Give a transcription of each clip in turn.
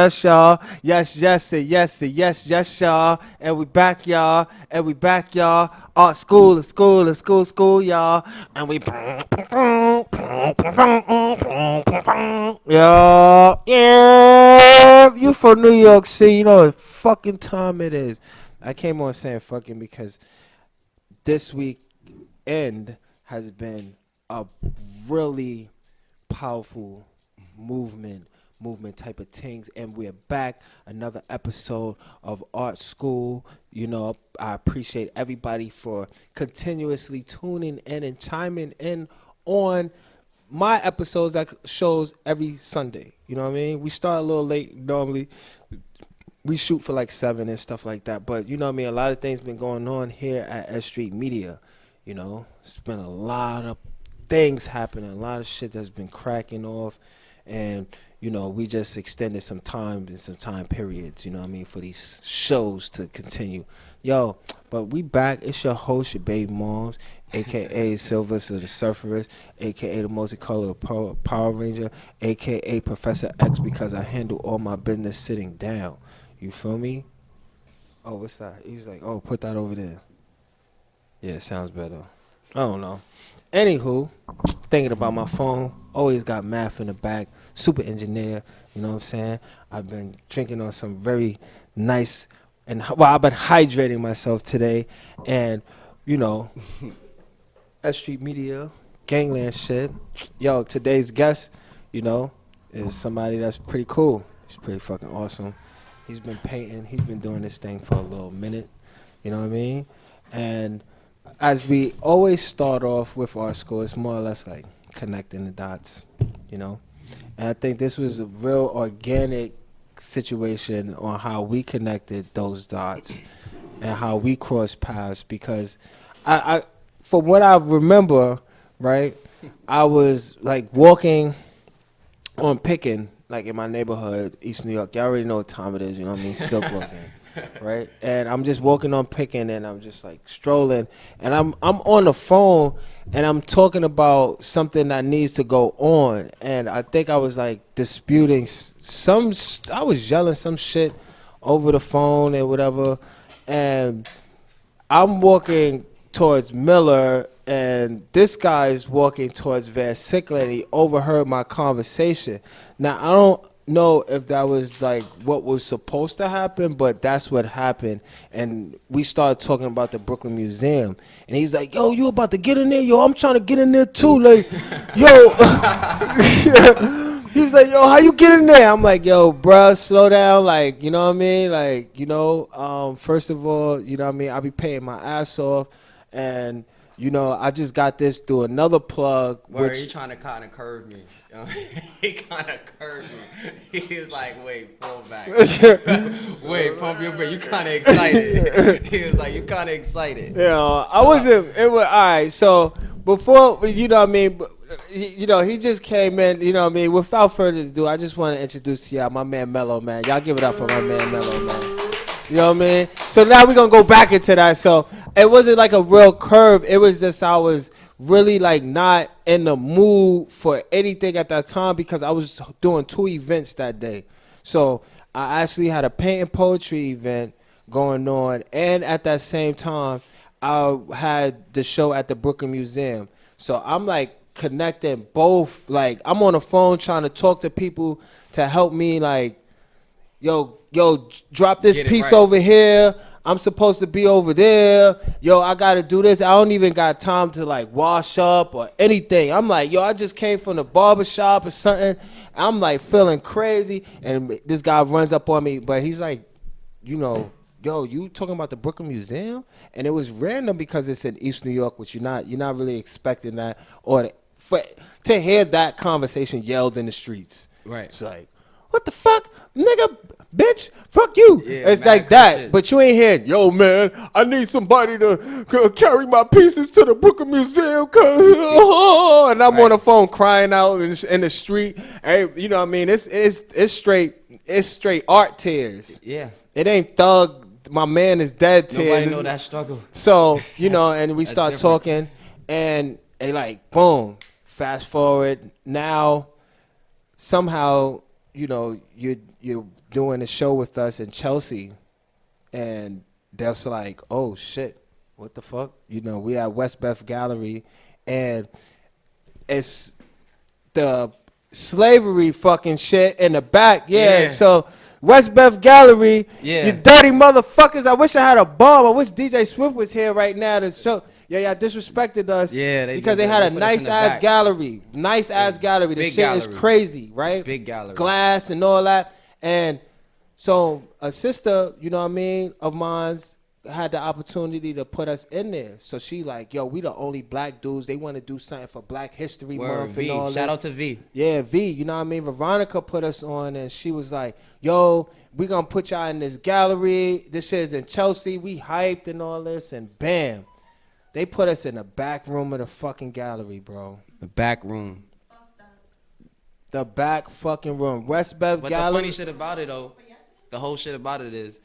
yes, y'all. Yes, yes, and yes, and yes, yes, y'all. And we back, y'all. And we back, y'all. Art school, and school, and school, school, y'all. And we. Yeah. You from New York City, you know what fucking time it is. I came on saying fucking because this week end has been a really powerful movement type of things, and we're back, another episode of Art School. You know, I appreciate everybody for continuously tuning in and chiming in on my episodes that shows every Sunday. You know what I mean? We start a little late normally. We shoot for like 7 and stuff like that, but you know what I mean, a lot of things been going on here at S.STREET Media. You know, it's been a lot of things happening, a lot of shit that's been cracking off, and you know, we just extended some time and some time periods, you know what I mean, for these shows to continue. Yo, but we back. It's your host, your baby moms, aka Sylvester the Surferist, aka the multicolored Power Ranger, aka Professor X, because I handle all my business sitting down. You feel me? Oh, what's that? He's like, oh, put that over there. Yeah, it sounds better. I don't know. Anywho, thinking about my phone, always got math in the back, super engineer, you know what I'm saying? I've been drinking on some very nice, and well, I've been hydrating myself today, and, you know, S.STREET Media, gangland shit. Yo, today's guest, you know, is somebody that's pretty cool. He's pretty fucking awesome. He's been painting, he's been doing this thing for a little minute, you know what I mean? And as we always start off with our school, it's more or less like connecting the dots, you know? And I think this was a real organic situation on how we connected those dots and how we crossed paths, because I from what I remember, right, I was like walking on Pickin, like in my neighborhood, East New York. Y'all already know what time it is, you know what I mean? Silk walking. Right, and I'm just walking on Pickin, and I'm just like strolling, and I'm on the phone, and I'm talking about something that needs to go on, and I think I was like disputing I was yelling some shit over the phone and whatever, and I'm walking towards Miller, and this guy is walking towards Van Sickle, and he overheard my conversation. Now I don't know if that was like what was supposed to happen, but that's what happened. And we started talking about the Brooklyn Museum, and he's like, yo, you about to get in there? Yo, I'm trying to get in there too, like, yo. He's like, yo, how you get in there? I'm like, yo, bruh, slow down, like, you know what I mean, like, you know, first of all, you know what I mean, I be paying my ass off, and you know, I just got this through another plug. Where he trying to kind of curve me. He kind of curved me. He was like, wait, pull back. Wait, pump your brake. You kind of excited. He was like, you kind of excited. Yeah, I wasn't. It was all right. So before, you know what I mean, you know, he just came in, you know what I mean. Without further ado, I just want to introduce to y'all my man Mello, man. Y'all give it up for my man Mello, man. You know what I mean? So now we're going to go back into that. So it wasn't like a real curve. It was just I was really like not in the mood for anything at that time because I was doing 2 events that day. So I actually had a paint and poetry event going on. And at that same time, I had the show at the Brooklyn Museum. So I'm like connecting both. Like I'm on the phone trying to talk to people to help me like, yo, drop this piece right over here. I'm supposed to be over there. Yo, I got to do this. I don't even got time to, like, wash up or anything. I'm like, yo, I just came from the barbershop or something. I'm, like, feeling crazy. And this guy runs up on me. But he's like, you know, yo, you talking about the Brooklyn Museum? And it was random because it's in East New York, which you're not really expecting that. Or to hear that conversation yelled in the streets. Right. It's like, what the fuck? Nigga, bitch, fuck you. Yeah, it's like that. Shit. But you ain't here, yo, man, I need somebody to carry my pieces to the Brooklyn Museum, cause, and I'm on the phone crying out in the street. Hey, you know what I mean? It's straight art tears. Yeah. It ain't thug, my man is dead tears. Nobody know that struggle. So, you know, and we start talking, and they like, boom, fast forward. Now, somehow, you know, you're doing a show with us in Chelsea, and that's like, oh shit, what the fuck? You know, we at West Beth Gallery, and it's the slavery fucking shit in the back. Yeah. So West Beth Gallery, you dirty motherfuckers. I wish I had a bomb. I wish DJ Swift was here right now to show. Yeah, y'all disrespected us. Yeah, because they had a nice ass gallery. Nice ass gallery. The shit is crazy, right? Big gallery. Glass and all that. And so a sister, you know what I mean, of mine's had the opportunity to put us in there. So she like, yo, we the only black dudes. They want to do something for Black History Month and all that. Shout out to V. Yeah, V. You know what I mean? Veronica put us on, and she was like, yo, we going to put y'all in this gallery. This shit is in Chelsea. We hyped and all this, and bam. They put us in the back room of the fucking gallery, bro. The back room. The back fucking room. West Bev Gallery. But the funny shit about it, though, the whole shit about it is,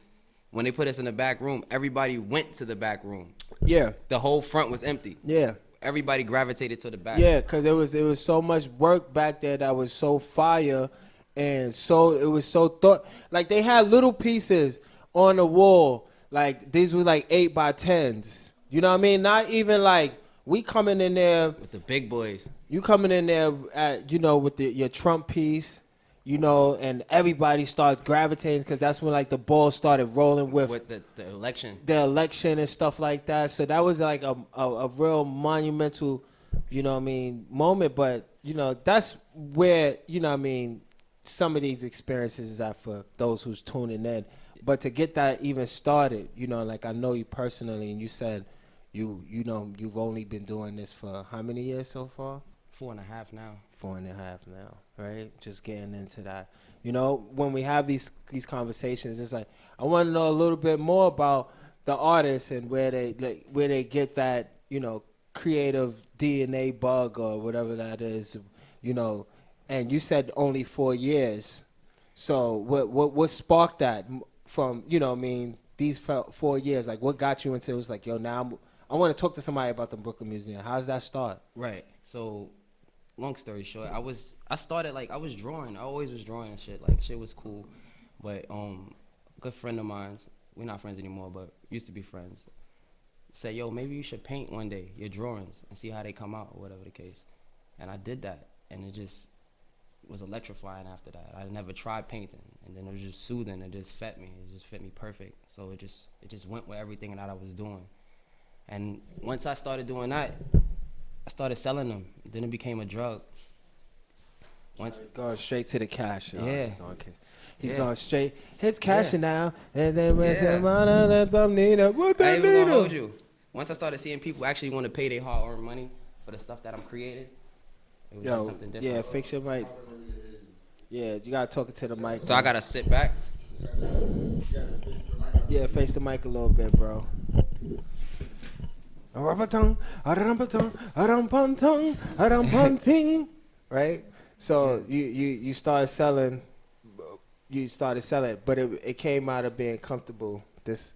when they put us in the back room, everybody went to the back room. Yeah. The whole front was empty. Yeah. Everybody gravitated to the back. Yeah, because it was so much work back there that was so fire, and so it was so thought. Like, they had little pieces on the wall. Like, these were like 8x10s. You know what I mean? Not even like we coming in there with the big boys. You coming in there at, you know, with your Trump piece, you know, and everybody started gravitating because that's when like the ball started rolling with the election. The election and stuff like that. So that was like a real monumental, you know what I mean, moment. But, you know, that's where, you know what I mean, some of these experiences is at for those who's tuning in. But to get that even started, you know, like I know you personally, and you said you know, you've only been doing this for how many years so far? 4.5 now. 4.5 now, right? Just getting into that. You know, when we have these conversations, it's like I want to know a little bit more about the artists and where they get that, you know, creative DNA bug or whatever that is, you know. And you said only 4 years. So what sparked that from, you know, I mean, these 4 years? Like, what got you into it? Was like, yo, now I want to talk to somebody about the Brooklyn Museum. How's that start? Right. So, long story short, I started like I was drawing. I always was drawing and shit. Like, shit was cool. But a good friend of mine's, we're not friends anymore, but used to be friends, said, yo, maybe you should paint one day your drawings and see how they come out or whatever the case. And I did that, and it just was electrifying after that. I never tried painting, and then it was just soothing. It just fit me. It just fit me perfect. So it just went with everything that I was doing. And once I started doing that, I started selling them. Then it became a drug. Once going straight to the cash. Yeah. He's going straight. Hits cash now. And then I ain't even gonna hold you. Once I started seeing people actually want to pay their hard-earned money for the stuff that I'm creating, it was just something different. Yeah, fix your mic. Yeah, you gotta talk it to the mic. So I gotta sit back. Yeah, face the mic a little bit, bro. Right? So you started selling. You started selling, but it came out of being comfortable. This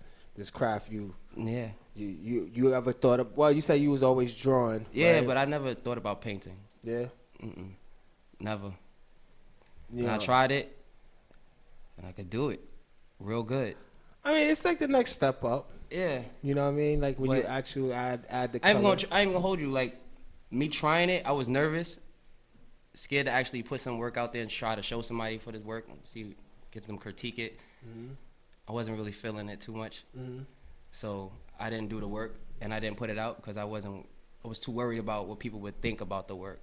craft Yeah. You ever thought of? Well, you said you was always drawing. Yeah, right? but I never thought about painting. Yeah. Never. Yeah. And I tried it, and I could do it, real good. I mean, it's like the next step up. Yeah. You know what I mean? Like when you actually add the colors. I ain't gonna hold you. Like, me trying it, I was nervous, scared to actually put some work out there and try to show somebody for this work and see, get them critique it. Mm-hmm. I wasn't really feeling it too much. Mm-hmm. So I didn't do the work, and I didn't put it out because I was too worried about what people would think about the work.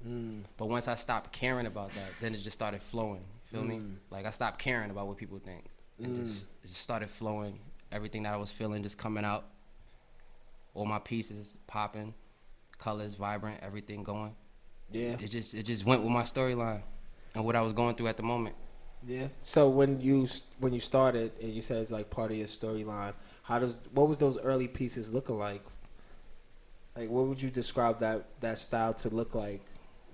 Mm. But once I stopped caring about that, then it just started flowing. Feel me? Like, I stopped caring about what people think. It just started flowing. Everything that I was feeling just coming out. All my pieces popping, colors vibrant, everything going. Yeah. It just went with my storyline and what I was going through at the moment. Yeah. So when you started and you said it's like part of your storyline, what was those early pieces looking like? Like, what would you describe that style to look like?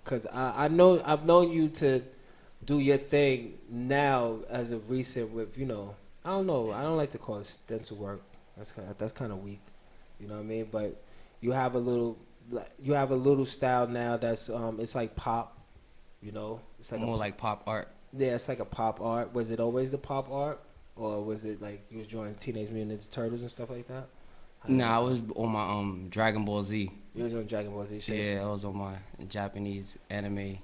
Because I've known you to do your thing now as of recent with, you know, I don't know. I don't like to call it stencil work. That's kind of weak. You know what I mean? But you have a little style now that's it's like pop. You know, it's like more like pop art. Yeah, it's like a pop art. Was it always the pop art, or was it like you was drawing Teenage Mutant Ninja Turtles and stuff like that? How did Nah, I it was go? on my Dragon Ball Z. You was on Dragon Ball Z shit. Yeah, I was on my Japanese anime.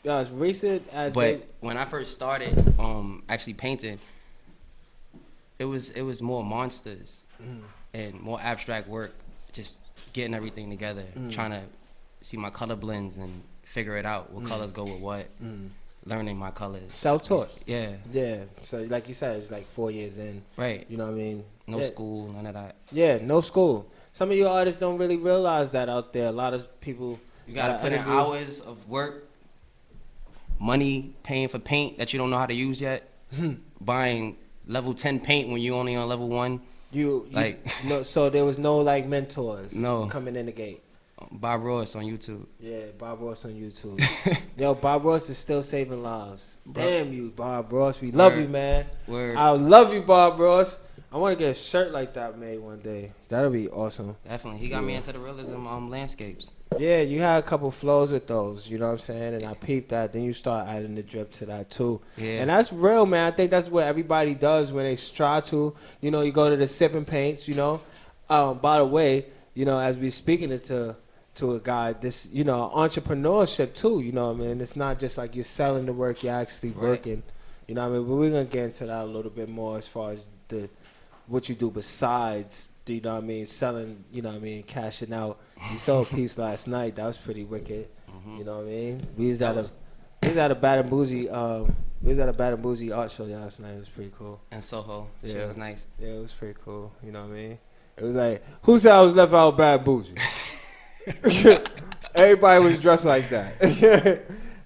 Yo, as recent as But they. when I first started actually painting, it was more monsters Mm, and more abstract work, just getting everything together, trying to see my color blends and figure it out, what colors go with what, mm. learning my colors. Self-taught. Yeah, Yeah. So like you said, it's like 4 years in. right. You know what I mean? No Yeah. school, none of that. Yeah, no school. Some of you artists don't really realize that out there. A lot of people. You gotta that I put in interview- hours of work, money, paying for paint that you don't know how to use yet, buying level 10 paint when you only on level 1. You Like- no. So there was no like mentors. No. Coming in the gate. Bob Ross on YouTube. Yeah, Bob Ross on YouTube. Yo, Bob Ross is still saving lives. Bro. Damn you, Bob Ross. We love Word. you, man. Word. I love you, Bob Ross. I want to get a shirt like that made one day. That'll be awesome. Definitely. He got me into the realism landscapes. Yeah, you had a couple flows with those, you know what I'm saying? And I peeped that. Then you start adding the drip to that too. Yeah. And that's real, man. I think that's what everybody does when they try to. You know, you go to the sipping paints, you know. By the way, you know, as we speaking it to a guy, this, you know, entrepreneurship too, you know what I mean? It's not just like you're selling the work, you're actually Right. working. You know what I mean? But we're going to get into that a little bit more as far as what you do besides, you know what I mean, selling, you know what I mean, cashing out. You saw a piece last night. That was pretty wicked. You know what I mean? We was at a Bad and Bougie art show last night. It was pretty cool. And Soho. Yeah. Shit was nice. Yeah, it was pretty cool. You know what I mean? It was like, who said I was left out of Bad and Bougie? Everybody was dressed like that.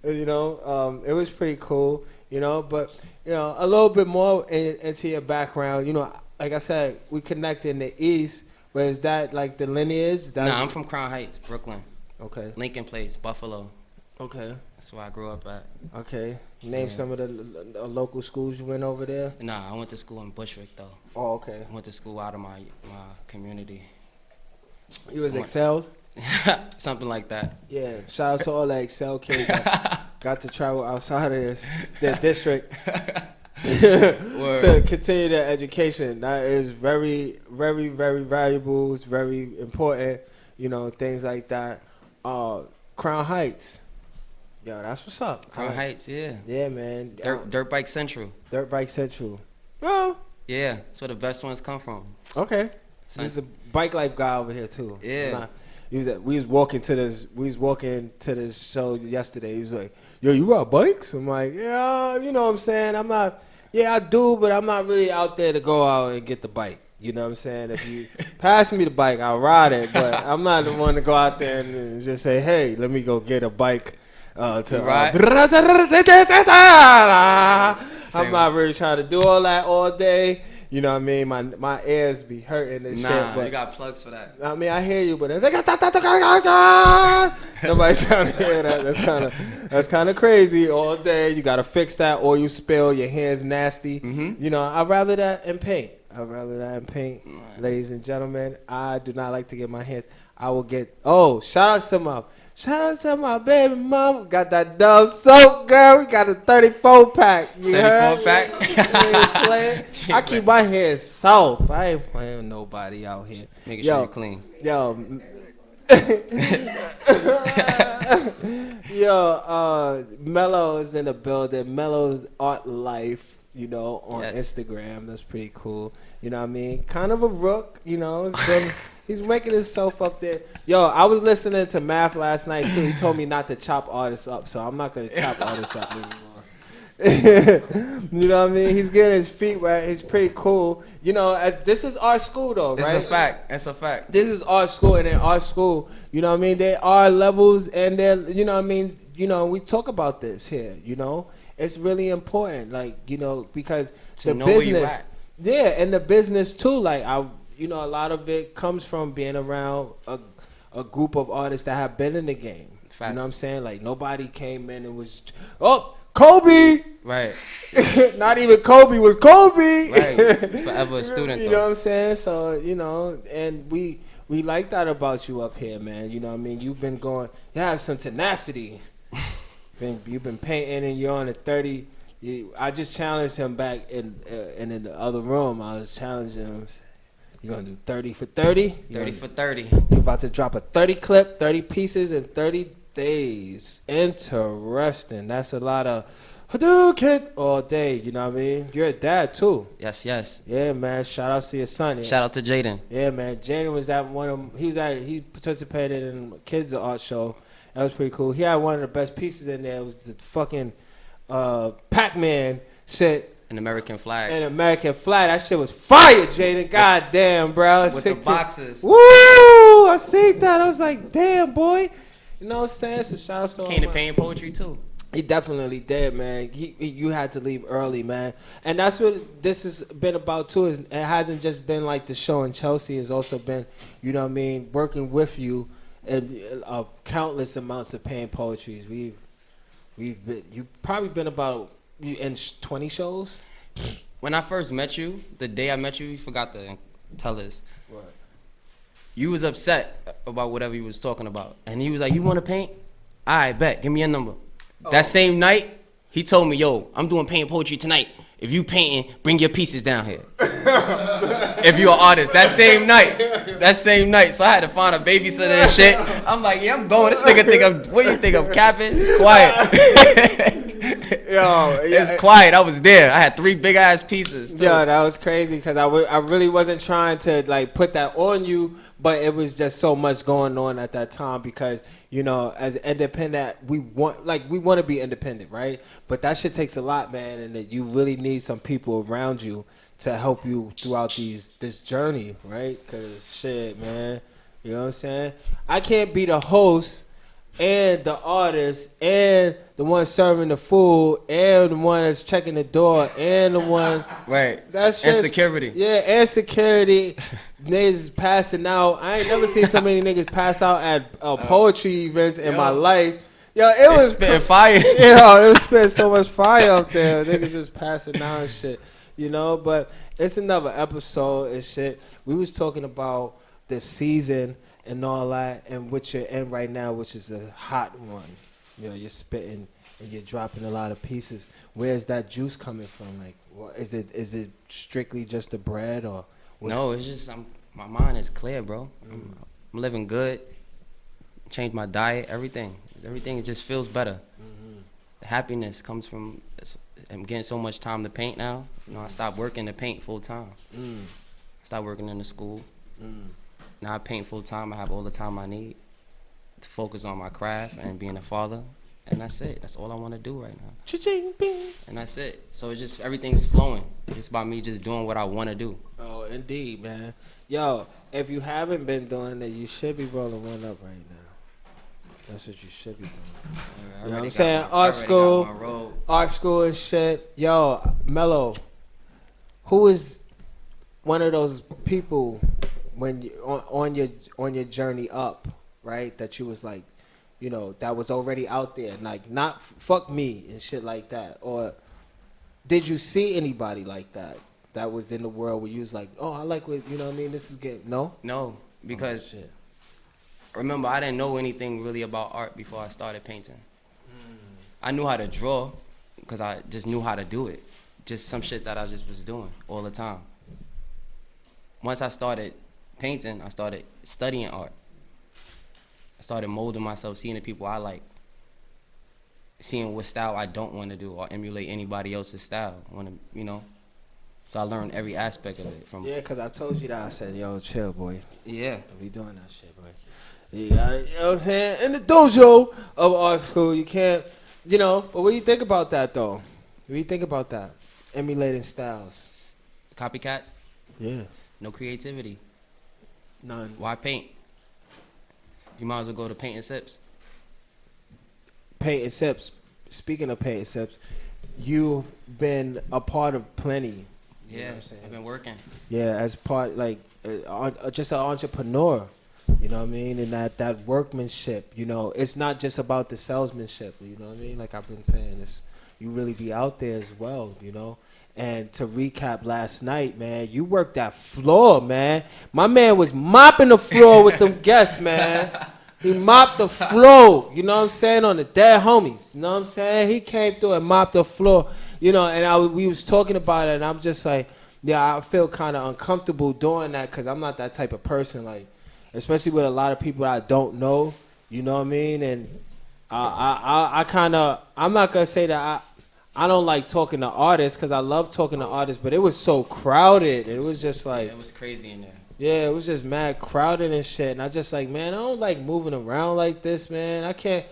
You know, it was pretty cool, you know, but, you know, a little bit more into your background. You know, like I said, we connect in the East, but is that like the lineage? Nah, I'm from Crown Heights, Brooklyn. Okay. Lincoln Place, Buffalo. Okay. That's where I grew up at. Okay. Name Yeah. some of the local schools you went over there. Nah, I went to school in Bushwick, though. Oh, okay. I went to school out of my community. You was What? excelled? Something like that. Yeah. Shout out to all the Excel kids that got to travel outside of their district to continue their education. That is very, very, very valuable. It's very important. You know, things like that. Crown Heights. Yo, that's what's up. Crown All right. Heights, yeah. Yeah, man. Dirt Bike Central. Dirt Bike Central. Well, Yeah, that's where the best ones come from. okay. Son- There's a bike life guy over here too. Yeah. We was walking to this show yesterday. He was like, "Yo, you ride bikes?" I'm like, "Yeah, you know what I'm saying. I'm not. Yeah, I do, but I'm not really out there to go out and get the bike. You know what I'm saying? If you pass me the bike, I'll ride it, but I'm not the one to go out there and just say, "Hey, let me go get a bike." To Right. I'm not really trying to do all that all day. You know what I mean? My ears be hurting and shit. Nah, But you got plugs for that. I mean, I hear you, but it's like, nobody's trying to hear that. That's kind of crazy all day. You got to fix that, or you spill, your hands nasty. You know, I'd rather that in paint. Ladies and gentlemen. I do not like to get my hands. I will get. Oh, shout out to my baby mama. Got that Dove soap, girl. We got a 34 pack. You 34 heard? pack? You ain't playing. I keep my hands soft. I ain't playing with nobody out here. Making sure you're clean. Mello is in the building. Mello's Art Life, you know, on Yes. Instagram. That's pretty cool. You know what I mean? Kind of a rook, you know. He's making himself up there. Yo, I was listening to Math last night, too. He told me not to chop artists up, so I'm not going to chop artists up anymore. You know what I mean? He's getting his feet wet. He's pretty cool. You know, this is our school, though, right? It's a fact. It's a fact. This is our school, and in our school, you know what I mean, there are levels, and there, you know what I mean, you know, we talk about this here, you know. It's really important, like, you know, because To the know where you business, at. yeah, and the business too, like, you know, a lot of it comes from being around a group of artists that have been in the game. Facts. You know what I'm saying? Like, nobody came in and was, oh, Kobe! Right. Not even Kobe was Kobe! Right. Forever a student, You though. know what I'm saying? So, you know, and we like that about you up here, man. You know what I mean? You've been going, you have some tenacity. You've been painting, and you're on a 30, I just challenged him back in the other room. I was challenging him. You gonna do 30 for 30? 30 for 30. You about to drop a 30 clip, 30 pieces in 30 days. Interesting. That's a lot of Hadouken all day. You know what I mean? You're a dad too. Yes, yes. Yeah, man. Shout out to your son. Yeah. Shout out to Jaden. Yeah, man. Jaden was at one of them. He participated in Kids Art Show. That was pretty cool. He had one of the best pieces in there. It was the fucking Pac-Man shit. An American flag. An American flag. That shit was fire, Jaden. God damn, bro. With the boxes. Woo! I seen that. I was like, damn, boy. You know what I'm saying? So shout out to him. Came to painting poetry too. He definitely did, man. You had to leave early, man. And that's what this has been about too. Is it hasn't just been like the show in Chelsea. It's also been, you know what I mean, working with you and countless amounts of painting poetries. You've probably been about in 20 shows. When I first met you, the day I met you, you forgot to tell us. What? You was upset about whatever you was talking about. And he was like, you want to paint? All right, bet. Give me your number. That same night, he told me, yo, I'm doing painting poetry tonight. If you painting, bring your pieces down here. If you're an artist. That same night. So I had to find a babysitter and shit. I'm like, yeah, I'm going. This nigga what you think I'm capping? It's quiet. Yo, it's quiet. I was there. I had 3 big ass pieces. Too. Yeah, that was crazy because I really wasn't trying to like put that on you, but it was just so much going on at that time because, you know, as independent, we want to be independent, right? But that shit takes a lot, man, and that you really need some people around you to help you throughout this journey, right? Because shit, man, you know what I'm saying? I can't be the host and the artist and the one serving the food and the one that's checking the door and the one right. That's and security. Yeah, and security. Niggas passing out. I ain't never seen so many niggas pass out at poetry events in my life. Yo, it was spitting fire. Yo, it was spitting so much fire up there. Niggas just passing out and shit. You know, but it's another episode and shit. We was talking about the season and all that, and what you're in right now, which is a hot one. You know, you're spitting and you're dropping a lot of pieces. Where's that juice coming from? Like, what, is it strictly just the bread or? No, it's just my mind is clear, bro. I'm living good. Changed my diet, everything. Everything just feels better. Mm-hmm. The happiness comes from. I'm getting so much time to paint now. You know, I stopped working to paint full time. Stopped working in the school. Now I paint full time. I have all the time I need to focus on my craft and being a father. And that's it. That's all I want to do right now. Cha-ching, bing. And that's it. So it's just everything's flowing. It's about me just doing what I want to do. Oh, indeed, man. Yo, if you haven't been doing it, you should be rolling one up right now. That's what you should be doing. You know what I'm saying? Art school and shit. Yo, Mello, who is one of those people when you, on your journey up, right? That you was like, you know, that was already out there, like not fuck me and shit like that, or did you see anybody like that was in the world where you was like, oh, I like what, you know what I mean? This is good. No, because remember, I didn't know anything really about art before I started painting. I knew how to draw because I just knew how to do it. Just some shit that I just was doing all the time. Once I started painting, I started studying art. I started molding myself, seeing the people I like, seeing what style I don't want to do or emulate anybody else's style. I want to, you know. So I learned every aspect of it. From because I told you that. I said, yo, chill, boy. Yeah. We doing that shit, boy. You know what I'm saying? In the dojo of art school, you can't, you know. But what do you think about that, though? What do you think about that? Emulating styles. Copycats? Yeah. No creativity. None. Why paint? You might as well go to Paint and Sips. Paint and Sips. Speaking of Paint and Sips, you've been a part of plenty. Yeah, you know what I'm saying? I've been working. Yeah, as part, like, just an entrepreneur. You know what I mean? And that workmanship, you know, it's not just about the salesmanship, you know what I mean? Like I've been saying, you really be out there as well, you know? And to recap last night, man, you worked that floor, man. My man was mopping the floor with them guests, man. He mopped the floor, you know what I'm saying, on the dead homies. You know what I'm saying? He came through and mopped the floor. And we was talking about it, and I'm just like, yeah, I feel kind of uncomfortable doing that because I'm not that type of person, like, especially with a lot of people I don't know, you know what I mean? And I kind of, I'm not going to say that I don't like talking to artists because I love talking to artists, but it was so crowded. It was just like, it was crazy in there. Yeah, it was just mad crowded and shit. And I just like, man, I don't like moving around like this, man. I can't,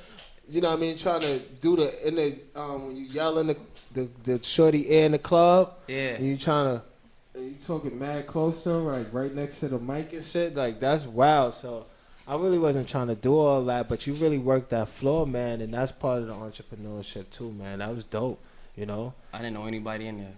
you know what I mean, trying to do when you yell in the shorty air in the club. Yeah. And you trying to, and you talking mad close to him, like right next to the mic and shit. Like, that's wild. So I really wasn't trying to do all that, but you really worked that floor, man. And that's part of the entrepreneurship too, man. That was dope, you know. I didn't know anybody in there.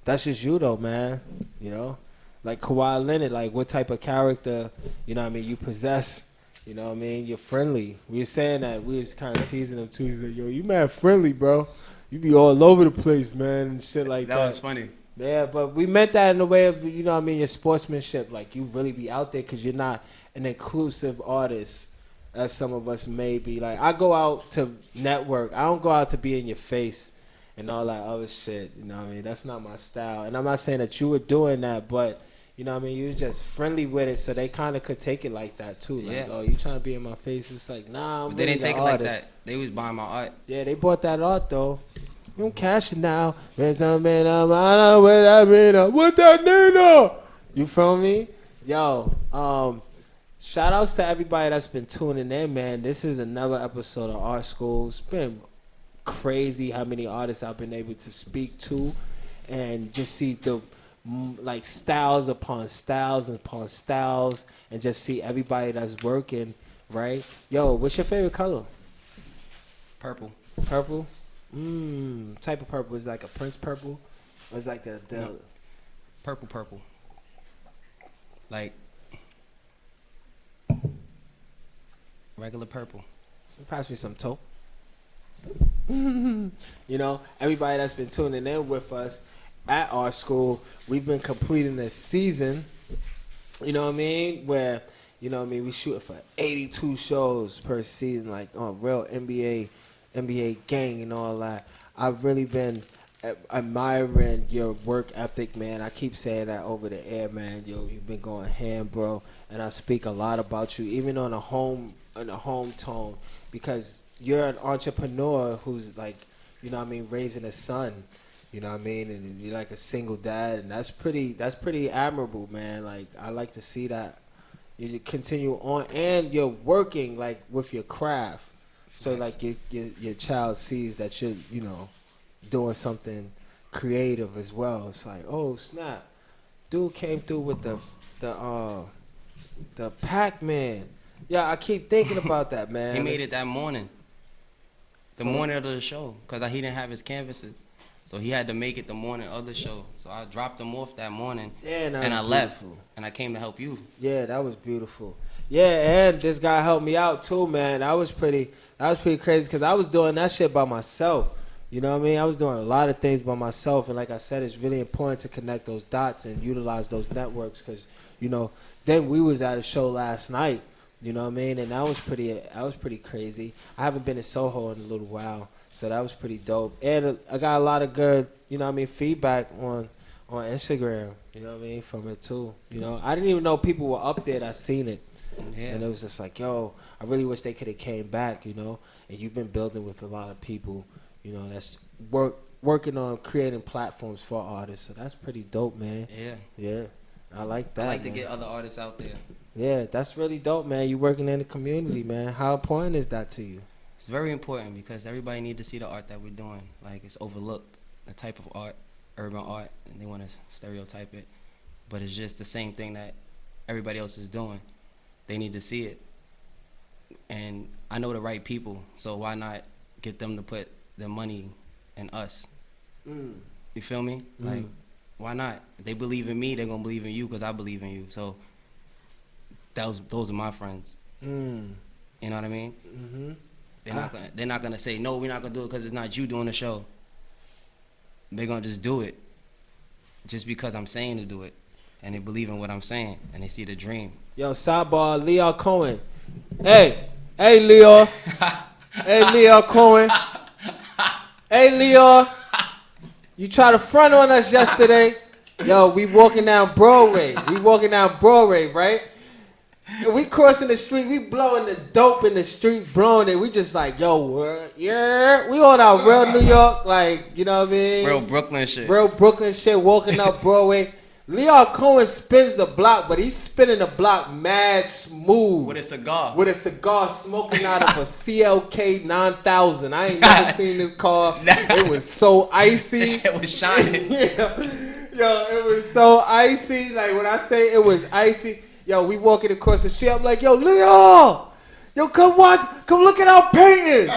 That's just you though, man, you know. Like Kawhi Leonard, like what type of character, you know what I mean, you possess, you know what I mean, you're friendly. We were saying that, we was kind of teasing him too. He's like, yo, you mad friendly, bro. You be all over the place, man, and shit like that. That was funny. Yeah, but we meant that in the way of, you know what I mean, your sportsmanship. Like, you really be out there because you're not an inclusive artist, as some of us may be. Like, I go out to network. I don't go out to be in your face and all that other shit, you know what I mean? That's not my style. And I'm not saying that you were doing that, but, you know what I mean, you was just friendly with it, so they kind of could take it like that, too. Like, oh, you trying to be in my face? It's like, nah, I'm But they really didn't take it artist. like that. They was buying my art. Yeah, they bought that art, though. You don't cash it now. What that mean? You feel me? Yo, shout outs to everybody that's been tuning in, man. This is another episode of Art School. It's been crazy how many artists I've been able to speak to and just see the like styles upon styles upon styles and just see everybody that's working, right? Yo, what's your favorite color? Purple. Purple? Type of purple. Is like a Prince purple? Or is like the No. Purple. Like regular purple. Pass me some taupe. You know, everybody that's been tuning in with us at our school, we've been completing this season, you know what I mean, where, you know what I mean, we shooting for 82 shows per season, like on real NBA gang and all that. I've really been admiring your work ethic, man. I keep saying that over the air, man. Yo, you've been going ham, bro, and I speak a lot about you, even on a home tone, because you're an entrepreneur who's like, you know what I mean, raising a son, you know what I mean, and you're like a single dad, and that's pretty admirable, man. Like, I like to see that you continue on, and you're working like with your craft, so like your child sees that you're, you know, doing something creative as well. It's like, oh snap, dude came through with the Pac-Man. Yeah, I keep thinking about that, man. He made it that morning. The morning of the show, because he didn't have his canvases. So he had to make it the morning of the show. So I dropped him off that morning, and I left, and I came to help you. Yeah, that was beautiful. Yeah, and this guy helped me out too, man. That was pretty crazy, because I was doing that shit by myself. You know what I mean? I was doing a lot of things by myself, and like I said, it's really important to connect those dots and utilize those networks, because, you know, then we was at a show last night. You know what I mean? And that was pretty crazy. I haven't been in Soho in a little while, so that was pretty dope. And I got a lot of good, you know what I mean, feedback on Instagram, you know what I mean, from it too. You know, I didn't even know people were up there that seen it. Yeah. And it was just like, yo, I really wish they could have came back, you know. And you've been building with a lot of people, you know, that's working on creating platforms for artists. So that's pretty dope, man. Yeah. Yeah. I like that. I like to get other artists out there. Yeah, that's really dope, man. You working in the community, man. How important is that to you? It's very important because everybody needs to see the art that we're doing. Like, it's overlooked, the type of art, urban art, and they want to stereotype it. But it's just the same thing that everybody else is doing. They need to see it. And I know the right people, so why not get them to put their money in us? You feel me? Like, why not? If they believe in me, they're going to believe in you because I believe in you. So those are my friends. You know what I mean? Mm-hmm. They're not gonna say, no, we're not gonna do it because it's not you doing the show. They're gonna just do it just because I'm saying to do it, and they believe in what I'm saying, and they see the dream. Yo, sidebar, Leo Cohen. Hey, Leo. Hey, Leo Cohen. Hey, Leo. You try to front on us yesterday. Yo, we walking down Broadway. Right? We crossing the street. We blowing the dope in the street, blowing it. We just like, yo, yeah. We on our real New York, like, you know what I mean? Real Brooklyn shit. Walking up Broadway. Leon Cohen spins the block, but he's spinning the block mad smooth. With a cigar. Smoking out of a CLK 9000. I ain't never seen this car. It was so icy. That shit was shining. Yeah. Yo, it was so icy. Like, when I say it was icy, yo, we walking across the street. I'm like, yo, Leon! Yo, come look at our painting!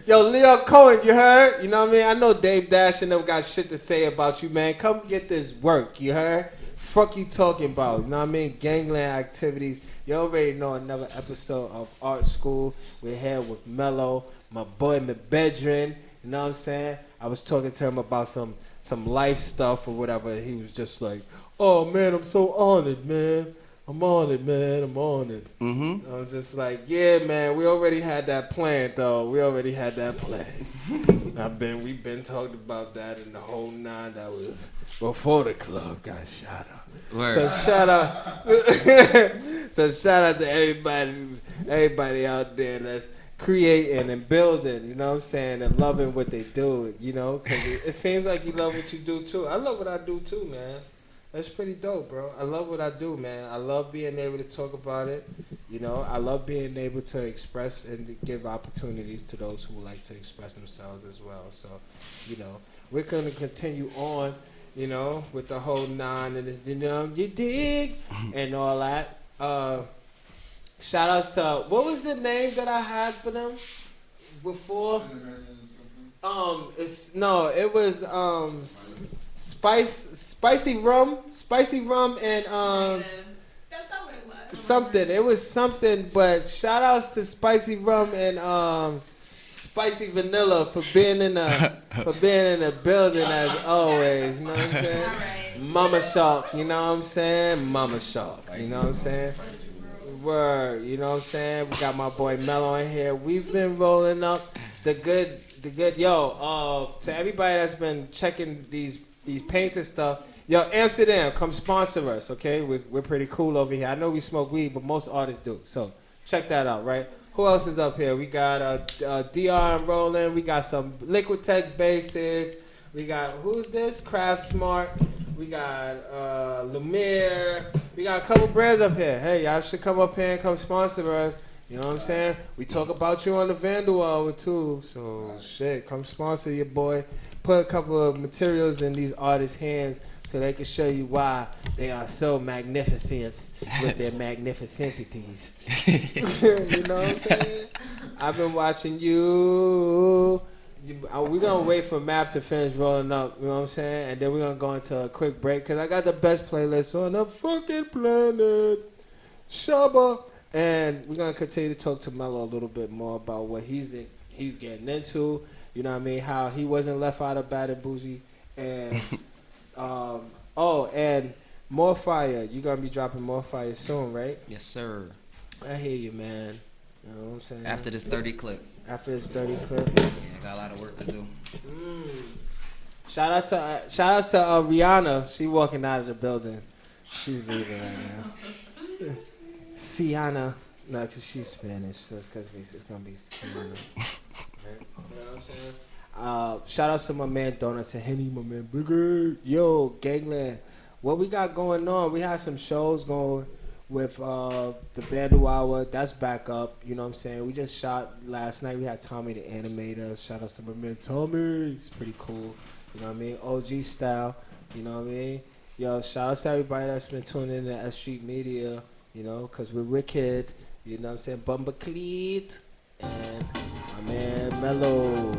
Yo, Leon Cohen, you heard? You know what I mean? I know Dave Dash and them got shit to say about you, man. Come get this work, you heard? Fuck you talking about, you know what I mean? Gangland activities. You already know another episode of Art School. We're here with Mello, my boy in the bedroom. You know what I'm saying? I was talking to him about some life stuff or whatever. And he was just like, oh, man, I'm so honored, man. I'm on it, man. Mm-hmm. I'm just like, yeah, man. We already had that plan, though. We've been talking about that in the whole 9. That was before the club got shot up. Word. So shout out to everybody out there that's creating and building. You know what I'm saying, and loving what they do. You know, because it seems like you love what you do too. I love what I do too, man. That's pretty dope, bro. I love what I do, man. I love being able to talk about it. You know, I love being able to express and give opportunities to those who would like to express themselves as well. So, you know, we're going to continue on, you know, with the whole 9 and this, you know, you dig, and all that. Shout outs to, what was the name that I had for them before? It was spicy rum and That's not what it was. something. It was something, but shout outs to Spicy Rum and Spicy Vanilla for being in the building as always. You know what I'm saying? All right. Mama Shark, you know what I'm saying? Mama Shark, you know what I'm saying? Word, you know what I'm saying? We got my boy Mello in here. We've been rolling up the good. Yo, to everybody that's been checking these paints and stuff. Yo, Amsterdam, come sponsor us, okay? We're pretty cool over here. I know we smoke weed, but most artists do. So check that out, right? Who else is up here? We got DR and Roland. We got some Liquid Tech Basics. We got, who's this? Craft Smart. We got Lemire. We got a couple brands up here. Hey, y'all should come up here and come sponsor us. You know what I'm saying? We talk about you on the Vandal Hour too. So shit, come sponsor your boy. Put a couple of materials in these artists' hands so they can show you why they are so magnificent with their magnificentities. You know what I'm saying? I've been watching you. We're going to wait for Map to finish rolling up, you know what I'm saying? And then we're going to go into a quick break because I got the best playlist on the fucking planet. Shabba. And we're going to continue to talk to Mello a little bit more about what he's getting into. You know what I mean? How he wasn't left out of Bad and Bougie. And, and More Fire. You're going to be dropping More Fire soon, right? Yes, sir. I hear you, man. You know what I'm saying? After this 30 clip. Yeah, got a lot of work to do. Shout out to Rihanna. She walking out of the building. She's leaving right now. Sienna. No, because she's Spanish. So it's going to be Sienna. Right? You know what I'm saying? Shout out to my man Donuts and Henny, my man Bigger. Yo, Gangland. What we got going on? We had some shows going with the Vandal Hour. That's back up. You know what I'm saying? We just shot last night. We had Tommy the Animator. Shout out to my man Tommy. He's pretty cool. You know what I mean? OG style. You know what I mean? Yo, shout out to everybody that's been tuning in to S.STREET Media. You know, because we're wicked. You know what I'm saying? Bumba Cleat. And my man Mello.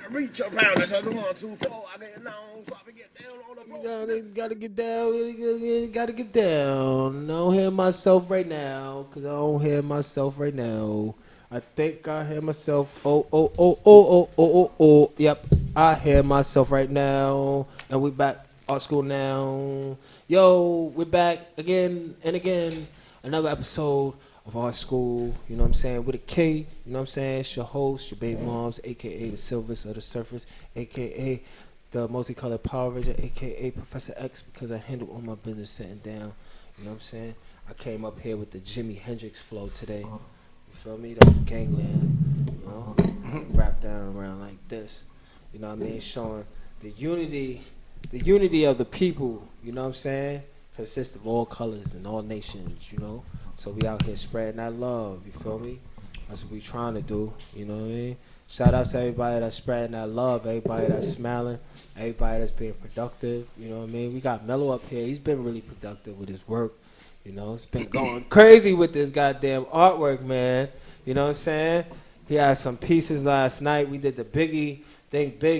gotta reach around. That's what I want to throw. I get down, so I can get down on the floor. Gotta get down, gotta get down. I don't hear myself right now, cause I don't hear myself right now. I think I hear myself. Oh. Yep, I hear myself right now. And we back art school now. Yo, we're back again and again. Another episode of art school. You know what I'm saying? With a K. You know what I'm saying? It's your host, your baby moms, aka the Silvers of the Surface, aka the multicolored Power Ranger, aka Professor X, because I handle all my business sitting down. You know what I'm saying? I came up here with the Jimi Hendrix flow today. You feel me? That's gangland. You know, wrap down around like this. You know what I mean? Showing the unity of the people. You know what I'm saying? Consists of all colors and all nations. You know, so we out here spreading that love. You feel me? That's what we trying to do. You know what I mean? Shout out to everybody that's spreading that love, everybody that's smiling, everybody that's being productive. You know what I mean? We got Mello up here. He's been really productive with his work. You know, it's been going crazy with this goddamn artwork, man. You know what I'm saying? He had some pieces last night. We did the Big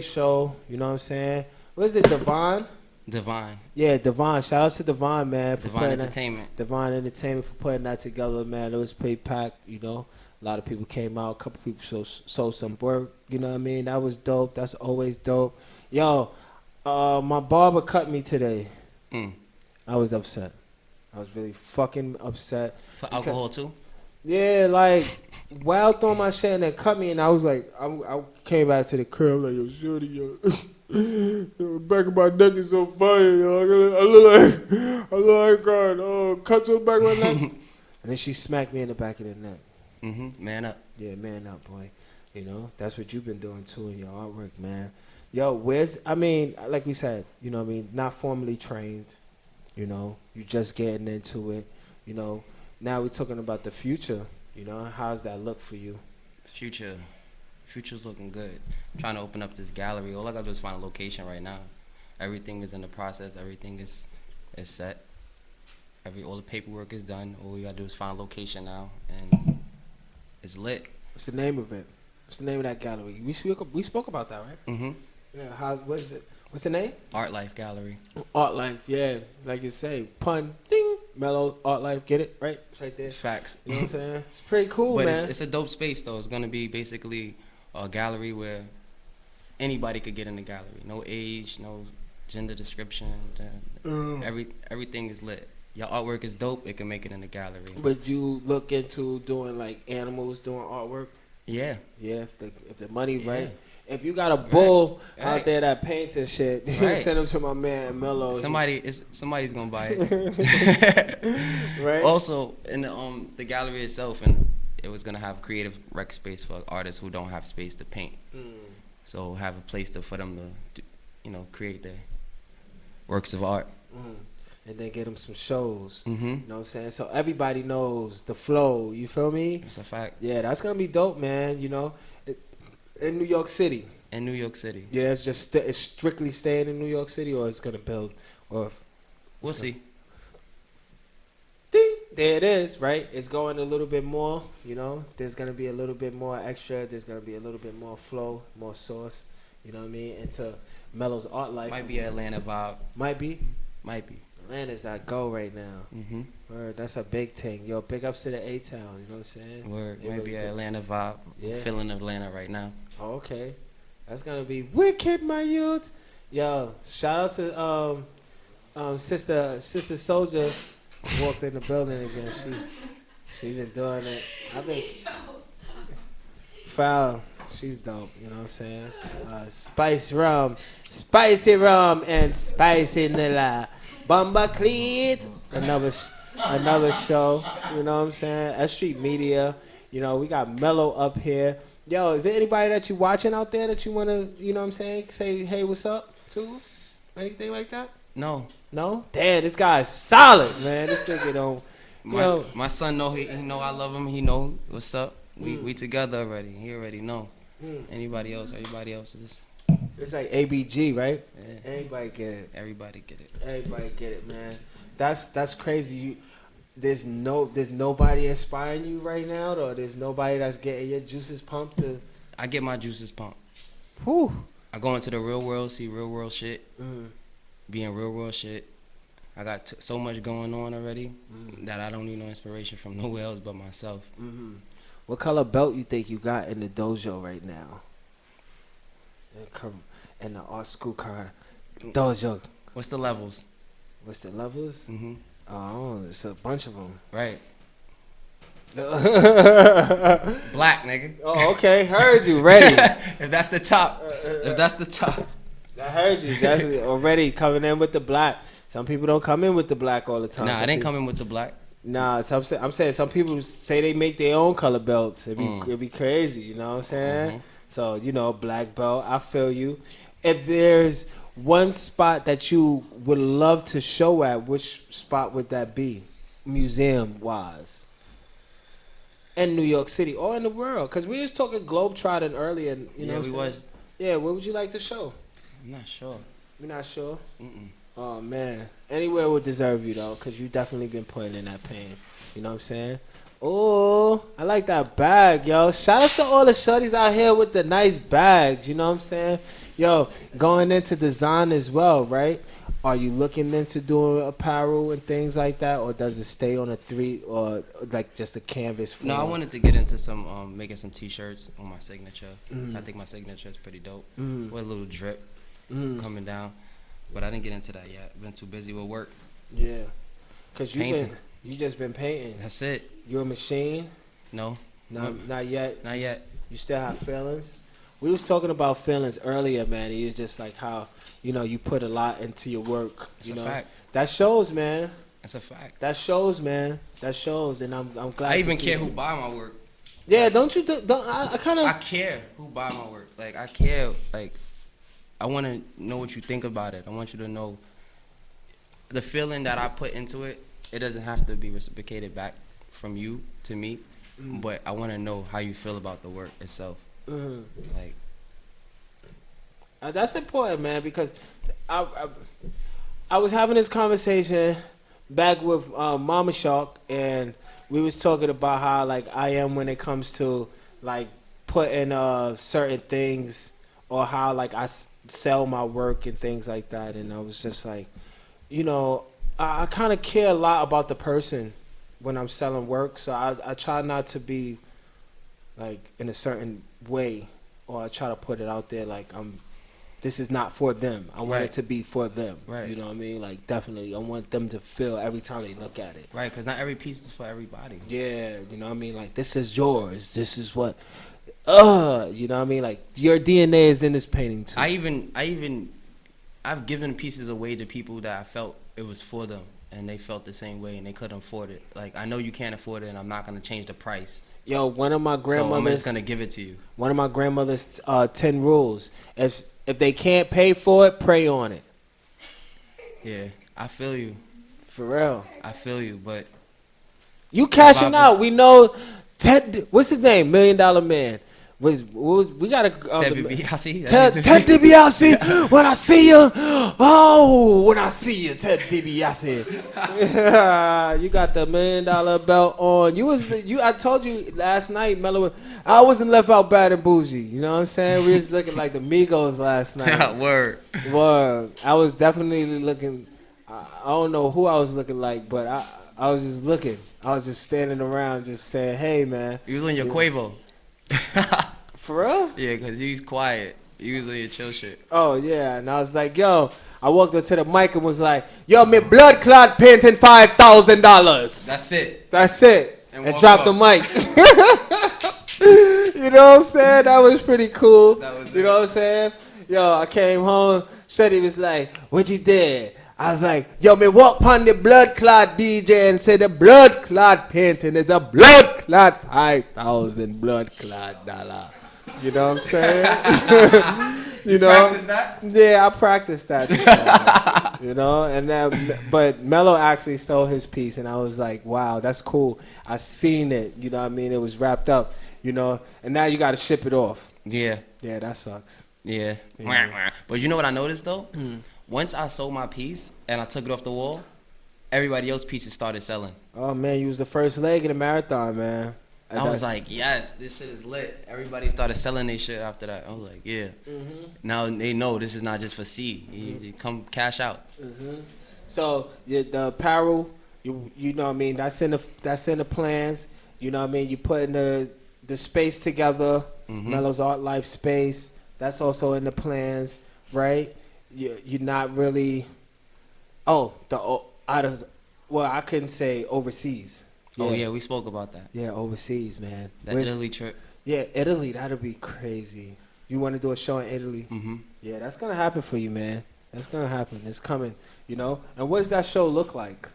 show. You know what I'm saying? What is it, Devon? Divine. Yeah, Devon. Shout out to Devon, man. For Divine Entertainment. Divine Entertainment for putting that together, man. It was pretty packed, you know. A lot of people came out. A couple people sold some work. You know what I mean? That was dope. That's always dope. Yo, my barber cut me today. I was upset. I was really fucking upset. For alcohol too? Yeah, like, while throwing my shit and then cut me, and I was like, I came back to the crib like, yo, shorty, yo. The back of my neck is so fire, yo. I look like God. Oh, cut to the back of my neck. And then she smacked me in the back of the neck. Man up. Yeah, man up, boy. You know, that's what you've been doing too in your artwork, man. Yo, like we said, you know what I mean, not formally trained, you know, you just getting into it, you know. Now we're talking about the future, you know, how's that look for you? Future's looking good. I'm trying to open up this gallery. All I gotta do is find a location right now. Everything is in the process, everything is set. All the paperwork is done. All we gotta do is find a location now, and it's lit. What's the name of it? What's the name of that gallery? We spoke about that, right? Yeah. What is it? What's the name? Art Life Gallery. Art Life. Yeah. Like you say, pun. Ding. Mellow Art Life. Get it right? It's right there. Facts. You know what I'm saying? It's pretty cool, but man. It's a dope space though. It's gonna be basically a gallery where anybody could get in the gallery. No age, no gender description. Everything is lit. Your artwork is dope. It can make it in the gallery. But you look into doing like animals doing artwork? Yeah. Yeah, if the money right. If you got a bull out there that paints and shit, send them to my man Mello. Somebody's gonna buy it. Right. Also, in the gallery itself, and it was gonna have creative rec space for artists who don't have space to paint. So have a place for them to, create their works of art. And then get them some shows. You know what I'm saying? So everybody knows the flow. You feel me? That's a fact. Yeah, that's gonna be dope, man. You know, in New York City. In New York City. Yeah, it's just it's strictly staying in New York City, or it's gonna build, or we'll see. Ding, there it is. Right, it's going a little bit more. You know, there's gonna be a little bit more extra. There's gonna be a little bit more flow, more sauce. You know what I mean? Into Mello's art life. Might be an Atlanta vibe. Might be. Atlanta's that go right now. Word, that's a big thing. Yo, big ups to the A-Town, you know what I'm saying? Word, maybe an Atlanta vibe. Yeah. I'm feeling Atlanta right now. Oh, okay. That's gonna be wicked, my youth. Yo, shout out to Sister Soldier walked in the building again. She been doing it. I've been foul. She's dope, you know what I'm saying? Spicy rum, and spicy nilla. Bumba Cleat, another show, you know what I'm saying? S.STREET Media, you know, we got Mello up here. Yo, is there anybody that you watching out there that you want to, you know what I'm saying, say, hey, what's up to? Anything like that? No. No? Damn, this guy's solid, man. This nigga don't, my son know, he know I love him. He know what's up. We together already. He already know. Everybody else is... It's like ABG, right? Yeah. Everybody get it. Everybody get it, man. That's crazy. There's nobody inspiring you right now, or there's nobody that's getting your juices pumped. I get my juices pumped. Whew. I go into the real world, see real world shit, Mm. be in real world shit. I got so much going on already that I don't need no inspiration from nowhere else but myself. Mm-hmm. What color belt you think you got in the dojo right now? In the art school car dojo. What's the levels? What's the levels? Mm-hmm. Oh, there's a bunch of them. Right. Oh, Black, nigga. okay. Heard you. Ready. If that's the top. If that's the top. I heard you. That's already coming in with the black. Some people don't come in with the black all the time. Nah, Some I didn't people- come in with the black. Nah, so I'm saying some people say they make their own color belts. It'd be crazy, you know what I'm saying? Mhm. So, black belt, I feel you. If there's one spot that you would love to show at, which spot would that be, museum-wise? In New York City or in the world? Because we was talking globetrotting earlier, you know Yeah, what we I'm saying? was. Yeah, what would you like to show? I'm not sure. You're not sure? Mm-mm. Oh, man. Anywhere would deserve you, though, because you definitely been putting in that pain. You know what I'm saying? Oh, I like that bag, yo. Shout out to all the shorties out here with the nice bags. You know what I'm saying? Yo, going into design as well, right? Are you looking into doing apparel and things like that, or does it stay on a 3 or like just a canvas form? No, I wanted to get into some making some T-shirts on my signature. Mhm. I think my signature is pretty dope. Mhm. With a little drip Mm. coming down, but I didn't get into that yet. Been too busy with work. Yeah. Because Painting. you just been painting. That's it. You a machine? No, Not yet. not yet. You still have feelings? We was talking about feelings earlier, man. It was just like how, you put a lot into your work. It's you a know? fact. That shows, man. That's a fact. That shows, man. That shows, and I'm glad. I to even see care it. who buy my work. Yeah, don't you? Don't I kind I of. care who buy my work. Like I care. Like I want to know what you think about it. I want you to know the feeling that I put into it. It doesn't have to be reciprocated back from you to me, but I want to know how you feel about the work itself. Like That's important, man, because I was having this conversation back with Mama Shark, and we was talking about how like I am when it comes to like putting certain things, or how like I sell my work and things like that, and I was just like, I kind of care a lot about the person when I'm selling work, so I try not to be like in a certain way, or I try to put it out there like this is not for them. I want it to be for them. Right. You know what I mean? Like definitely, I want them to feel every time they look at it. right, because not every piece is for everybody. Yeah, you know what I mean? Like this is yours. This is what. You know what I mean? Like your DNA is in this painting too. I've given pieces away to people that I felt it was for them, and they felt the same way, and they couldn't afford it. Like I know you can't afford it, and I'm not gonna change the price. Yo, one of my So I'm grandmothers. just gonna give it to you. One of my grandmother's 10 rules. If they can't pay for it, pray on it. Yeah, I feel you. For real. I feel you, but You cashing Bob out. is- We know Ted. What's his name? $1 Million Man. We got to. Ted DiBiase. Ted DiBiase. When I see you, when I see you, Ted DiBiase. You got the $1 million belt on. I told you last night, Mello. I wasn't left out bad and bougie. You know what I'm saying? We was looking like the Migos last night. Word. Word. I was definitely looking. I don't know who I was looking like, but I was just looking. I was just standing around, just saying, "Hey, man." You was on your Quavo. For real? Yeah, because he's quiet. You was on your chill shit. Oh yeah, and I was like, "Yo." I walked up to the mic and was like, "Yo, me blood clot painting $5,000." That's it. That's it. And And walk dropped the up. mic. You know what I'm saying? That was pretty cool. That was You know what I'm saying? Yo, I came home. Shreddy was like, "What you did?" I was like, "Yo, me walk upon the blood clot DJ and say the blood clot painting is a blood clot $5,000 blood clot dollar." You know what I'm saying? You know? Practice that? Yeah, I practiced that. You know, and but Mello actually sold his piece, and I was like, "Wow, that's cool." I seen it. You know what I mean? It was wrapped up. You know, and now you got to ship it off. Yeah. Yeah, that sucks. Yeah. But you know what I noticed though? Once I sold my piece and I took it off the wall, everybody else's pieces started selling. Oh man, you was the first leg in the marathon, man. I was like, yes, this shit is lit. Everybody started selling their shit after that. I was like, yeah. Mm-hmm. Now they know this is not just for C. You come cash out. Mm-hmm. So the apparel, you know what I mean. That's in the plans. You know what I mean. You putting the space together. Mello's Art Life space. That's also in the plans, right? You're not really. Oh, I couldn't say overseas. Yeah. Oh yeah, we spoke about that. Yeah, overseas, man. That Italy trip. Yeah, Italy. That'll be crazy. You want to do a show in Italy? Mm-hmm. Yeah, that's gonna happen for you, man. That's gonna happen. It's coming. You know. And what does that show look like?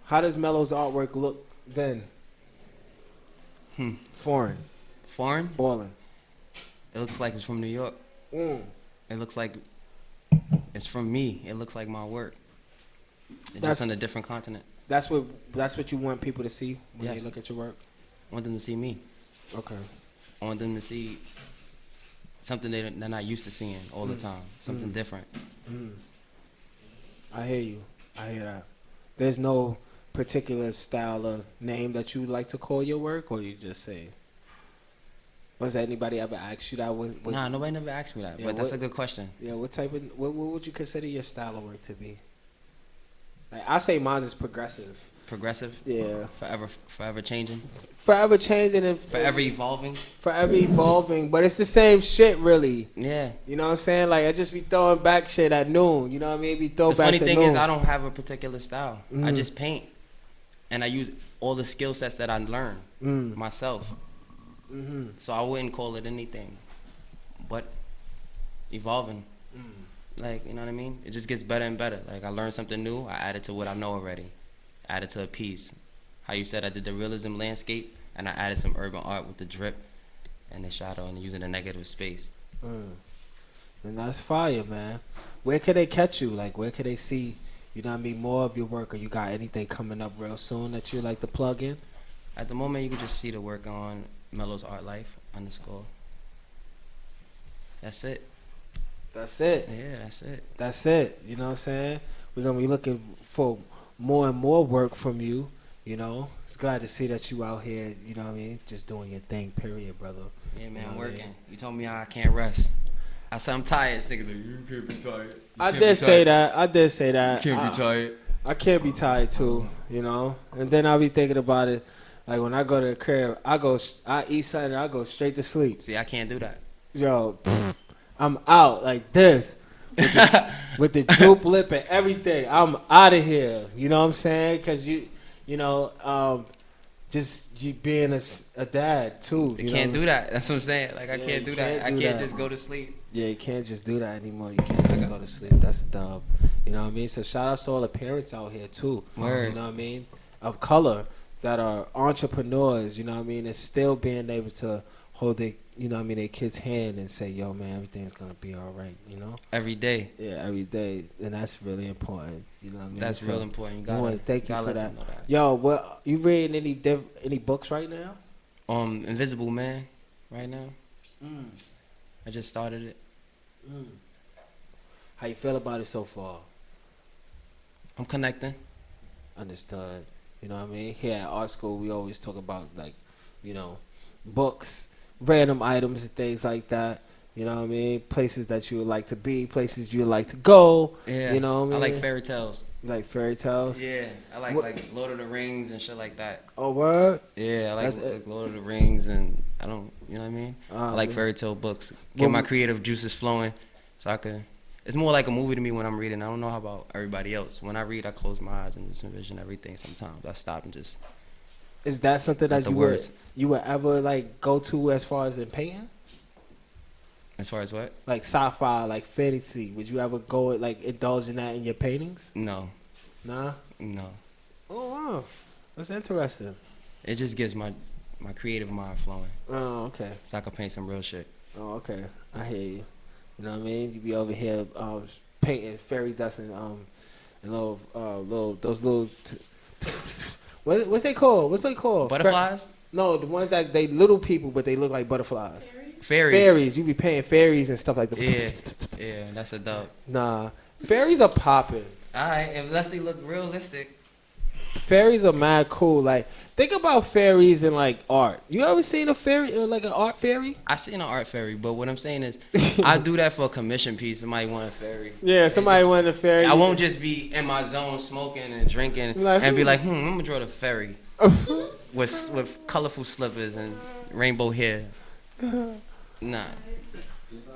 How does Mello's artwork look then? Foreign. Ballin'. It looks like it's from New York. Mm. It looks like it's from me. It looks like my work. It's just on a different continent. That's what you want people to see when Yes. you look at your work. I want them to see me. Okay. I want them to see something they're not used to seeing all the time. Something different. I hear you. I hear that. There's no particular style or name that you like to call your work, or you just say. Was anybody ever asked you that? Nah, nobody never asked me that, Yeah, but that's a good question. Yeah, what would you consider your style of work to be? Like, I say mine is progressive. Progressive? Yeah. Forever changing? Forever changing and Forever evolving? Forever evolving, but it's the same shit, really. Yeah. You know what I'm saying? Like, I just be throwing back shit at noon. You know what I mean? Be throwing The back funny shit thing noon. is, I don't have a particular style. I just paint, and I use all the skill sets that I learned myself. So I wouldn't call it anything but evolving. Like, you know what I mean? It just gets better and better. Like, I learned something new, I add it to what I know already. Add it to a piece. How you said I did the realism landscape, and I added some urban art with the drip and the shadow and using the negative space. And that's fire, man. Where could they catch you? Like, where could they see, you know what I mean, more of your work? Or you got anything coming up real soon that you like to plug in? At the moment, you can just see the work on Mello's Art Life _ That's it. That's it. Yeah, that's it. That's it. You know what I'm saying? We're going to be looking for more and more work from you. You know, it's glad to see that you out here, you know what I mean, just doing your thing, period, brother. Yeah, man, You know I'm what I working. mean? You told me I can't rest. I said I'm tired. This nigga like, you can't be tired. I did say that. You can't be tired. I can't be tired too, you know. And then I'll be thinking about it. Like when I go to the crib, I eat something, I go straight to sleep. See, I can't do that. Yo, I'm out like this. With the droop lip and everything. I'm out of here. You know what I'm saying? Because you know, just you being a dad too. You can't do that. That's what I'm saying. Like, I Yeah, can't you do that. can't I do can't that. just go to sleep. Yeah, you can't just do that anymore. You can't just go to sleep. That's dumb. You know what I mean? So shout out to all the parents out here too. Word. You know what I mean? Of color that are entrepreneurs. You know what I mean? And still being able to hold their, you know what I mean, their kid's hand and say, yo, man, everything's gonna be all right. You know? Every day. Yeah, every day, and that's really important. You know what I mean? That's real important. You gotta, thank you gotta for let that. them know that. Yo, what you reading any books right now? Invisible Man, right now. I just started it. How you feel about it so far? I'm connecting. Understood. You know what I mean? Here at art school, we always talk about, like, you know, books, random items and things like that. You know what I mean? Places that you would like to be, places you would like to go. Yeah. You know what I mean? I like fairy tales. You like fairy tales? Yeah. I like What- like Lord of the Rings and shit like that. Oh, word? Yeah, I That's like it. Lord of the Rings, and I don't, you know what I mean? I like man. fairy tale books. Get What- my creative juices flowing, so I can. It's more like a movie to me when I'm reading. I don't know how about everybody else. When I read, I close my eyes and just envision everything. Sometimes I stop and just. Is that something Like that the words. you would ever, like, go to as far as in painting? As far as what? Like sci-fi, like fantasy. Would you ever go, like, indulge in that in your paintings? No, Nah? no. Oh, wow. That's interesting. It just gets my creative mind flowing, Oh, okay. so I can paint some real shit. Oh, okay. I hear you. You know what I mean? You be over here painting fairy dust and little what's they called? What's they called? Butterflies, No, the ones that they little people but they look like butterflies. fairies. Fairies. You be painting fairies and stuff like that. Yeah, yeah, that's a dub. Nah. Fairies are popping. All right, unless they look realistic. fairies are mad cool. Like, think about fairies and like art. You ever seen a fairy, like an art fairy? I seen an art fairy, but what I'm saying is, I do that for a commission piece. Somebody want a fairy. Yeah, It's somebody just- wanted a fairy. I won't just be in my zone smoking and drinking Like, and be like, I'm gonna draw the fairy with colorful slippers and rainbow hair. Nah.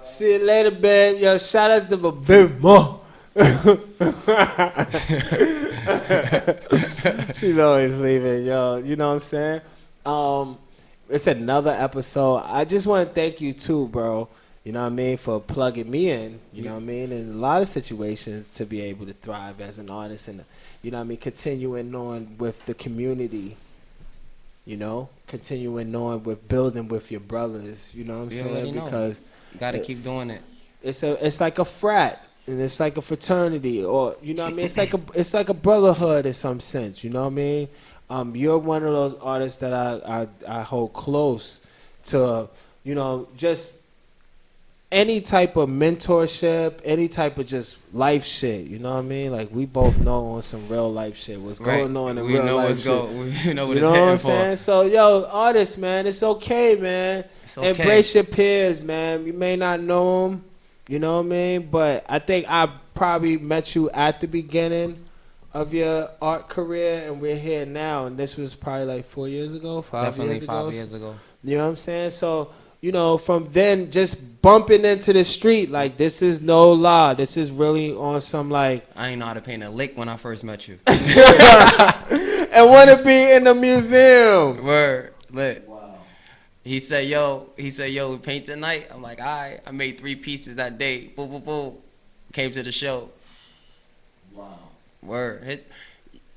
See you later, babe. Yo, shout out to my baby mom. She's always leaving, yo. You know what I'm saying? It's another episode. I just want to thank you too, bro. You know what I mean, for plugging me in. You know what I mean, in a lot of situations to be able to thrive as an artist and, you know what I mean, continuing on with the community. You know, continuing on with building with your brothers. You know what I'm You saying? already know. Because Gotta keep doing it. it's like a frat and it's like a fraternity, or you know what I mean, it's like a brotherhood in some sense. You know what I mean? You're one of those artists that I hold close to. You know, just any type of mentorship, any type of just life shit. You know what I mean? Like, we both know on some real life shit what's going on in we real know life what's shit. We know what You it's know what hitting I'm for. saying? So, yo, artists, man, it's okay, man. It's okay. Embrace your peers, man. You may not know them, you know what I mean? But I think I probably met you at the beginning of your art career, and we're here now. And this was probably like 4 years ago, 5 Definitely years ago. 5 years ago. You know what I'm saying? So, you know, from then, just bumping into the street, like, this is no lie. This is really on some, like... I ain't know how to paint a lick when I first met you. and want to be in the museum. Word, lit. Wow. He said, yo, we paint tonight. I'm like, all right. I made 3 pieces that day. Boom, boom, boom. Came to the show. Wow. Word.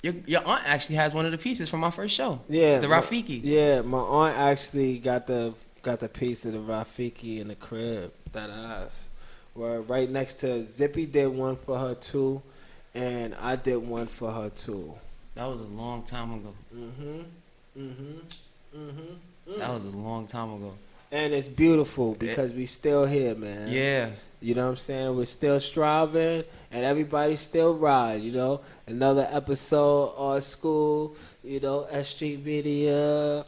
Your aunt actually has one of the pieces from my first show. Yeah. The Rafiki. Yeah, my aunt actually got the piece of the Rafiki in the crib. That ass. Where right next to Zippy did one for her too, and I did one for her too. That was a long time ago. That was a long time ago. And it's beautiful because we still here, man. Yeah. You know what I'm saying? We're still striving, and everybody still ride, you know? Another episode of School, you know, S.STREET Media,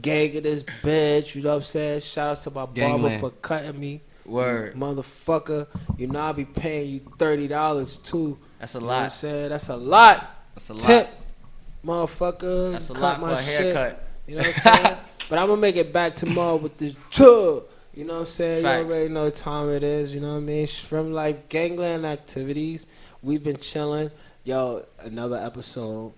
gang of this bitch, you know what I'm saying? Shout out to my barber Gangland. for cutting me. Word. Motherfucker. You know, I'll be paying you $30 too. That's a You know what I'm lot. saying? That's a lot. That's a lot. Tip, motherfucker. That's a cut lot my for a shit. haircut. You know what I'm saying? But I'm gonna make it back tomorrow with this chug. You know what I'm saying? Facts. You already know what time it is. You know what I mean? From like gangland activities, we've been chilling. Yo, another episode.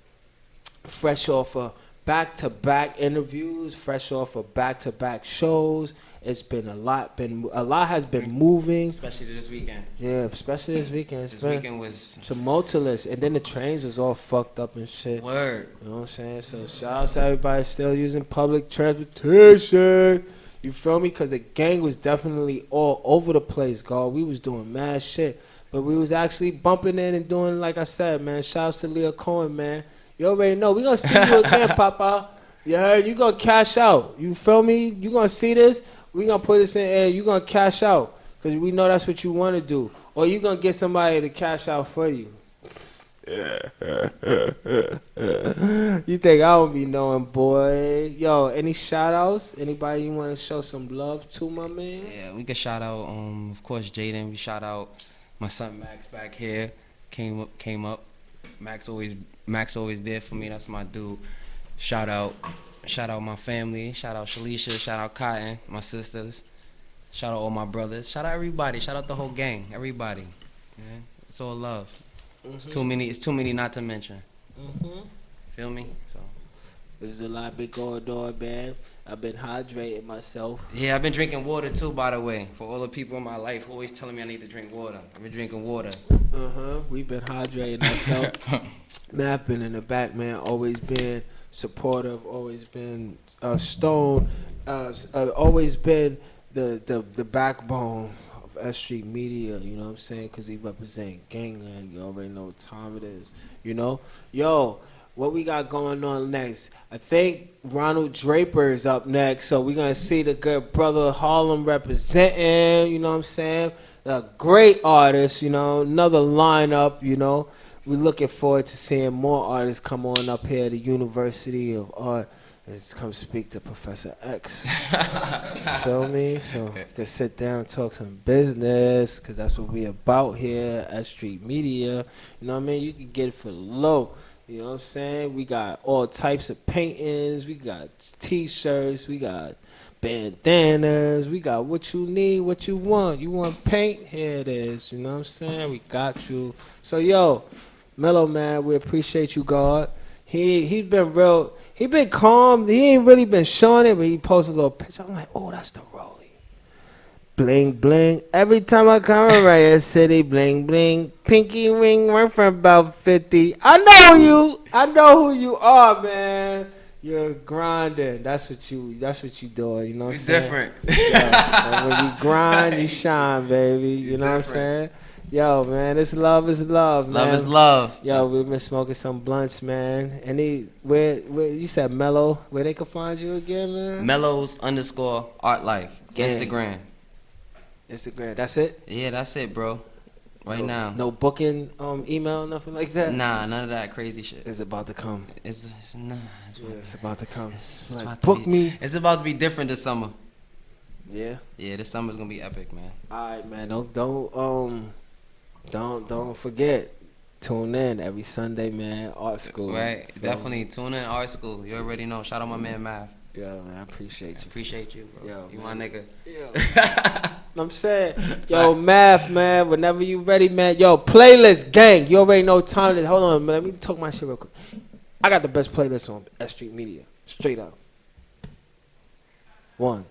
Fresh off of back-to-back interviews, fresh off of back-to-back shows. It's been a lot. A lot has been moving. Especially this weekend. Yeah, especially this weekend. It's This been weekend was tumultuous, and then the trains was all fucked up and shit. word. You know what I'm saying? So shout out to everybody still using public transportation. You feel me? Because the gang was definitely all over the place, God. We was doing mad shit. But we was actually bumping in and doing, like I said, man. Shout out to Leah Cohen, man. You already know. We going to see you again, Papa. You heard? You going to cash out. You feel me? You going to see this? We going to put this in air. You going to cash out. Because we know that's what you want to do. Or you going to get somebody to cash out for you. You think I don't be knowing, boy? Yo, any shout outs? Anybody you want to show some love to, my man? Yeah, we could shout out, of course, Jaden. We shout out my son Max back here. Came up. Max always there for me. That's my dude. Shout out my family. Shout out Shalisha. Shout out Cotton, my sisters. Shout out all my brothers. Shout out everybody. Shout out the whole gang. Everybody. Yeah, it's all love. It's too many not to mention. Feel me? So There's a lot been going on, man. I've been hydrating myself. yeah, I've been drinking water too, by the way. For all the people in my life who always telling me I need to drink water. I've been drinking water. We've been hydrating ourselves. Man, I've been in the back, man. Always been supportive. Always been stone. Always been the backbone of S.STREET Media. You know what I'm saying? Because we represent gangland. You already know what time it is. You know, yo. What we got going on next? I think Ronald Draper is up next, so we're going to see the good brother Harlem representing, you know what I'm saying? A great artist, you know, another lineup, you know. we're looking forward to seeing more artists come on up here at the University of Art and come speak to Professor X. Feel me? So we can sit down and talk some business, because that's what we about here at Street Media. You know what I mean? You can get it for low. You know what I'm saying? We got all types of paintings. We got T-shirts. We got bandanas. We got what you need, what you want. You want paint? Here it is. You know what I'm saying? We got you. So, yo, Mellow Man, we appreciate you, God. He been real. He been calm. He ain't really been showing it, but he posted a little picture. I'm like, oh, that's the Rollie. Bling bling. Every time I come around your city, bling bling. Pinky ring, worth for about 50. I know you. I know who you are, man. You're grinding. That's what you doing. You know what I'm saying? different. Yeah. And when you grind, you shine, baby. You know what I'm saying? Yo, man, it's love is love, man. Love is love. Yo, we've been smoking some blunts, man. Where you said Mellow? Where they can find you again, man? Mellows_art life. Gang. Instagram. That's it? Yeah, that's it, bro. Right now. No booking, email, nothing like that. Nah, none of that crazy shit. It's about to come. It's About to come. It's Like, about to book be- me. It's about to be different this summer. Yeah. Yeah, this summer's gonna be epic, man. All right, man. Don't forget. Tune in every Sunday, man. Art School. Right, Feel definitely tune in Art School. You already know. Shout out my man Math. me? Yo, man, I appreciate you. Appreciate you, bro. Yo, You my nigga. Yo. I'm saying, yo, Math, man. Whenever you ready, man. Yo, playlist gang. You already know time. Hold on, man. Let me talk my shit real quick. I got the best playlist on S Street Media. Straight up. 1.